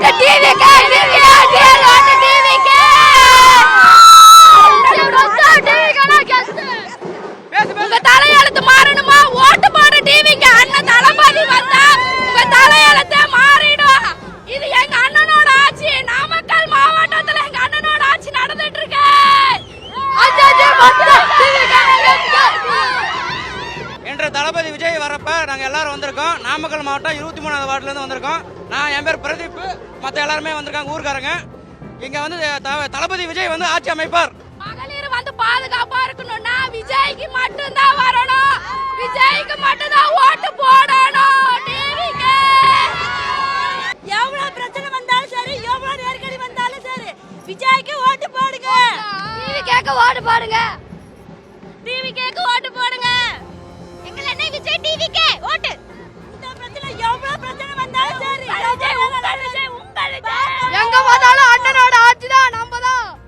ஓட்டு டிவிக்கு உங்க தலையெழுத்து மாறணுமா? ஓட்டு போட டிவிக்கு அண்ணன் தளபதி வந்தா உங்க தலையெழுத்து மாறிடும். இது எங்க அண்ணனோட ஆட்சி. நாமக்கல் மாவட்டத்துல எங்க அண்ணனோட ஆட்சி நடந்துட்டு இருக்கு. என்ற தளபதி விஜய் வரப்ப நாங்க எல்லாரும் வந்திருக்கோம். நாமக்கல் மாவட்டம் 23வது வார்டுல இருந்து வந்திருக்கோம். என் பேர் பிரதீப், மத்த எல்லாருமே வந்திருக்காங்க ஊர்காரங்க. இங்க வந்து தளபதி விஜய் வந்து ஆட்சி அமைப்பார். மகளிர் வந்து பாதுகாப்பா இருக்கணும்னா விஜய்க்கு மட்டும்தான் வரணும். விஜய்க்கு மட்டும்தான் ஓட்டு போடணும்.